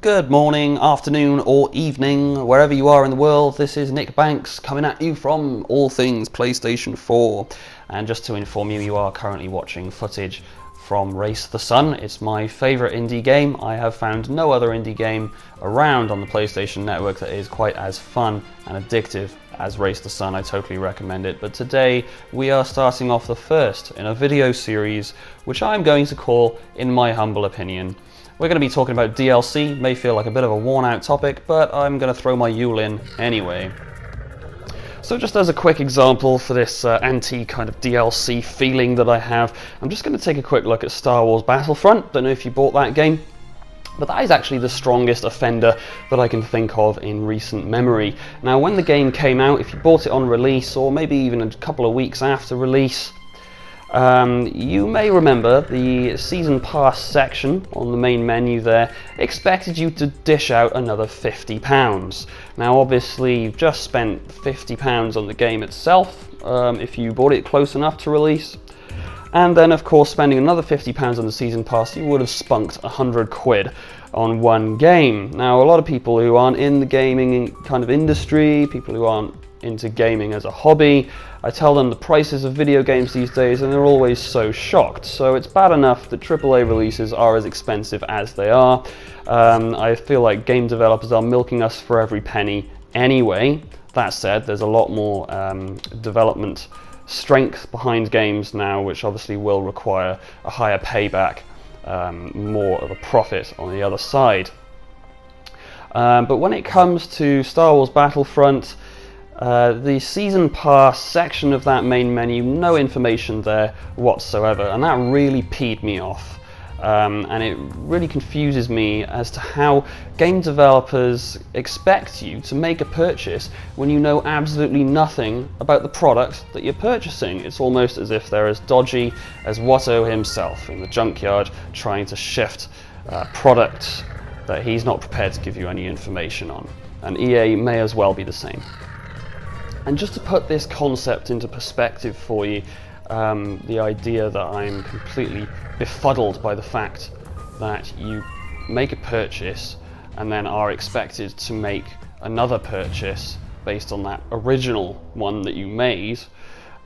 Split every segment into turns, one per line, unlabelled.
Good morning, afternoon or evening, wherever you are in the world. This is Nick Banks coming at you from All Things PlayStation 4. And just to inform you, you are currently watching footage from Race the Sun. It's my favourite indie game. I have found no other indie game around on the PlayStation Network that is quite as fun and addictive as Race the Sun. I totally recommend it. But today we are starting off the first in a video series which I'm going to call In My Humble Opinion. We're going to be talking about DLC. May feel like a bit of a worn out topic, but I'm going to throw my Yule in anyway. So just as a quick example for this anti kind of DLC feeling that I have, I'm just going to take a quick look at Star Wars Battlefront. Don't know if you bought that game, but that is actually the strongest offender that I can think of in recent memory. Now, when the game came out, if you bought it on release, or maybe even a couple of weeks after release, you may remember the Season Pass section on the main menu there expected you to dish out another £50. Now obviously you've just spent £50 on the game itself if you bought it close enough to release, and then of course spending another £50 on the Season Pass, you would have spunked £100 on one game. Now a lot of people who aren't in the gaming kind of industry, people who aren't into gaming as a hobby, I tell them the prices of video games these days and they're always so shocked. So it's bad enough that AAA releases are as expensive as they are. I feel like game developers are milking us for every penny anyway. That said, there's a lot more development strength behind games now, which obviously will require a higher payback, more of a profit on the other side. But when it comes to Star Wars Battlefront, the Season Pass section of that main menu, no information there whatsoever, and that really peed me off. And it really confuses me as to how game developers expect you to make a purchase when you know absolutely nothing about the product that you're purchasing. It's almost as if they're as dodgy as Watto himself in the junkyard trying to shift products that he's not prepared to give you any information on. And EA may as well be the same. And just to put this concept into perspective for you, the idea that I'm completely befuddled by the fact that you make a purchase and then are expected to make another purchase based on that original one that you made.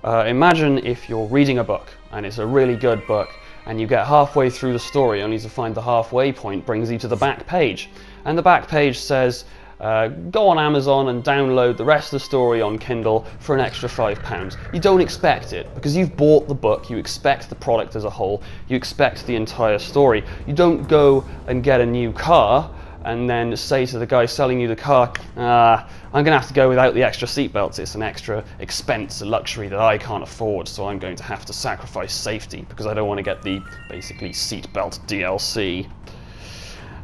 Imagine if you're reading a book and it's a really good book and you get halfway through the story only to find the halfway point brings you to the back page, and the back page says, go on Amazon and download the rest of the story on Kindle for an extra £5. You don't expect it because you've bought the book, you expect the product as a whole, you expect the entire story. You don't go and get a new car and then say to the guy selling you the car, I'm going to have to go without the extra seatbelts, it's an extra expense, a luxury that I can't afford, so I'm going to have to sacrifice safety because I don't want to get the basically seatbelt DLC.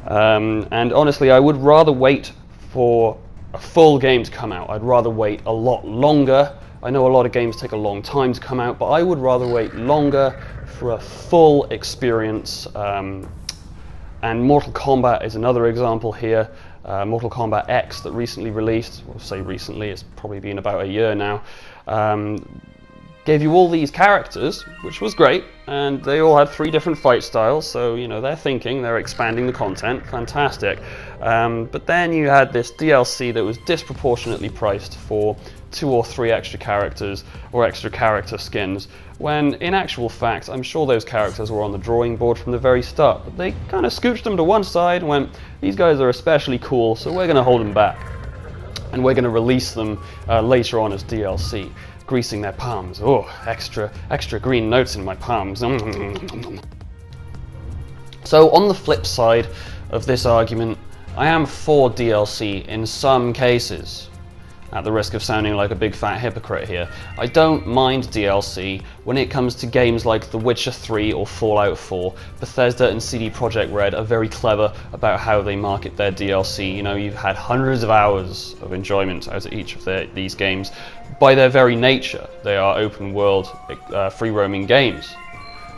And honestly, I would rather wait for a full game to come out. I'd rather wait a lot longer. I know a lot of games take a long time to come out, but I would rather wait longer for a full experience. And Mortal Kombat is another example here. Mortal Kombat X that recently released, we'll say recently, it's probably been about a year now, gave you all these characters, which was great, and they all had 3 different fight styles, so you know they're thinking, they're expanding the content, fantastic. But then you had this DLC that was disproportionately priced for 2 or 3 extra characters or extra character skins, when in actual fact I'm sure those characters were on the drawing board from the very start, but they kind of scooched them to one side and went, these guys are especially cool, so we're going to hold them back and we're going to release them later on as DLC. Greasing their palms. Oh, extra green notes in my palms. So on the flip side of this argument, I am for DLC in some cases. At the risk of sounding like a big fat hypocrite here, I don't mind DLC when it comes to games like The Witcher 3 or Fallout 4. Bethesda and CD Projekt Red are very clever about how they market their DLC. You know, you've had hundreds of hours of enjoyment out of each of these games. By their very nature, they are open world, free roaming games.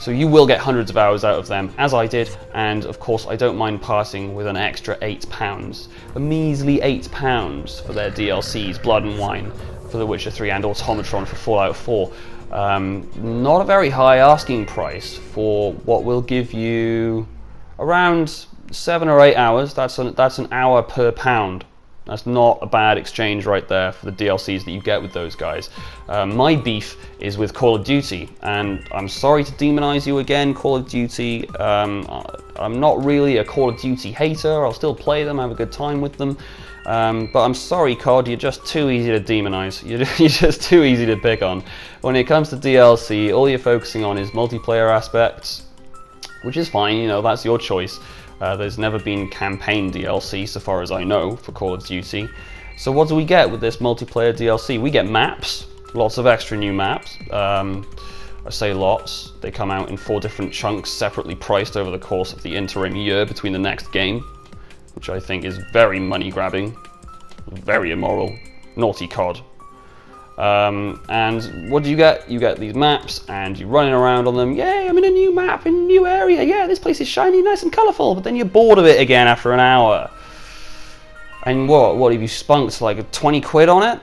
So you will get hundreds of hours out of them, as I did, and of course I don't mind parting with an extra £8. A measly £8 for their DLCs, Blood and Wine for The Witcher 3 and Automatron for Fallout 4. Not a very high asking price for what will give you around 7 or 8 hours. That's an hour per pound. That's not a bad exchange right there for the DLCs that you get with those guys. My beef is with Call of Duty, and I'm sorry to demonize you again, Call of Duty. I'm not really a Call of Duty hater. I'll still play them, have a good time with them. But I'm sorry, COD, you're just too easy to demonize. You're just too easy to pick on. When it comes to DLC, all you're focusing on is multiplayer aspects, which is fine, you know, that's your choice. There's never been campaign DLC, so far as I know, for Call of Duty. So what do we get with this multiplayer DLC? We get maps, lots of extra new maps. I say lots. They come out in 4 different chunks, separately priced over the course of the interim year between the next game, which I think is very money-grabbing, very immoral, naughty COD. And what do you get? You get these maps, and you're running around on them. Yay, I'm in a new map, in a new area. Yeah, this place is shiny, nice and colourful. But then you're bored of it again after an hour. And what have you spunked like 20 quid on it?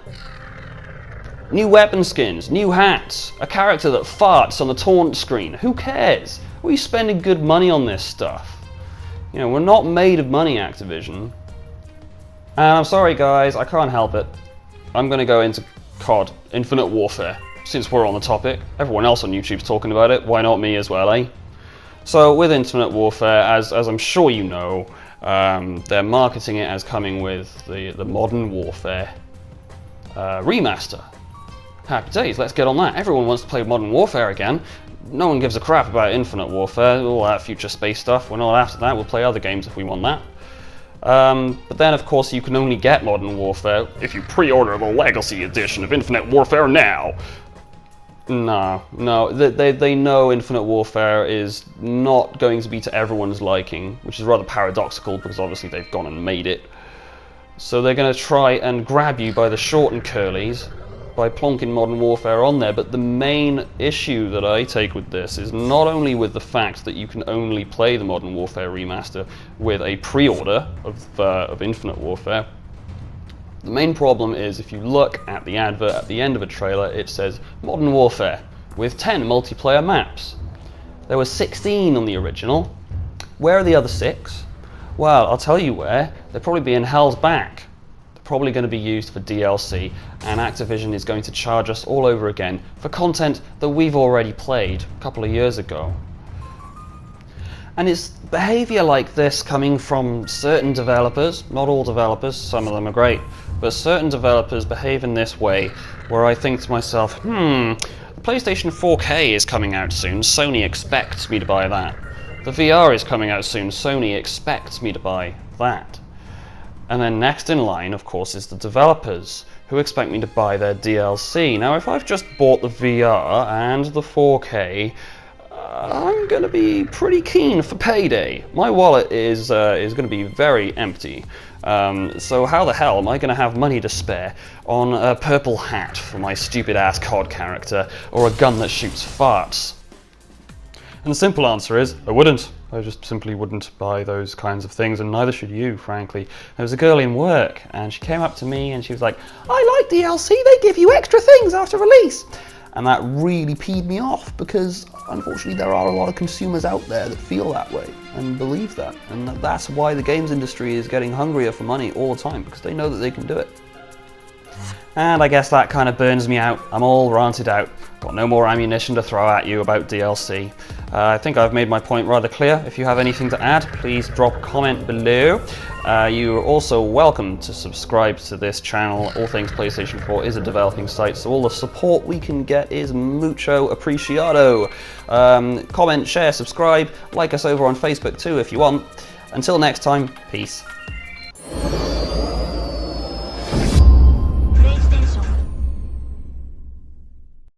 New weapon skins, new hats, a character that farts on the taunt screen. Who cares? Why are you spending good money on this stuff? You know, we're not made of money, Activision. And I'm sorry, guys, I can't help it. I'm going to go into COD, Infinite Warfare, since we're on the topic. Everyone else on YouTube's talking about it, why not me as well, eh? So with Infinite Warfare, as I'm sure you know, they're marketing it as coming with the Modern Warfare remaster. Happy days, let's get on that. Everyone wants to play Modern Warfare again. No one gives a crap about Infinite Warfare, all that future space stuff. We're not after that, we'll play other games if we want that. But then, of course, you can only get Modern Warfare if you pre-order the Legacy Edition of Infinite Warfare now. No, they know Infinite Warfare is not going to be to everyone's liking, which is rather paradoxical because obviously they've gone and made it. So they're going to try and grab you by the short and curlies by plonking Modern Warfare on there, but the main issue that I take with this is not only with the fact that you can only play the Modern Warfare remaster with a pre-order of Infinite Warfare. The main problem is if you look at the advert at the end of a trailer, it says Modern Warfare with 10 multiplayer maps. There were 16 on the original. Where are the other 6? Well, I'll tell you where. They're probably being held back. Probably going to be used for DLC, and Activision is going to charge us all over again for content that we've already played a couple of years ago. And it's behaviour like this coming from certain developers, not all developers, some of them are great, but certain developers behave in this way where I think to myself, the PlayStation 4K is coming out soon, Sony expects me to buy that. The VR is coming out soon, Sony expects me to buy that. And then next in line, of course, is the developers, who expect me to buy their DLC. Now, if I've just bought the VR and the 4K, I'm going to be pretty keen for payday. My wallet is going to be very empty. So how the hell am I going to have money to spare on a purple hat for my stupid-ass COD character, or a gun that shoots farts? And the simple answer is, I wouldn't. I just simply wouldn't buy those kinds of things, and neither should you, frankly. There was a girl in work, and she came up to me and she was like, I like DLC, they give you extra things after release. And that really peed me off, because unfortunately there are a lot of consumers out there that feel that way and believe that. And that's why the games industry is getting hungrier for money all the time, because they know that they can do it. And I guess that kind of burns me out. I'm all ranted out. Got no more ammunition to throw at you about DLC. I think I've made my point rather clear. If you have anything to add, please drop a comment below. You're also welcome to subscribe to this channel. All Things PlayStation 4 is a developing site, so all the support we can get is mucho apreciado. Comment, share, subscribe, like us over on Facebook too if you want. Until next time, peace.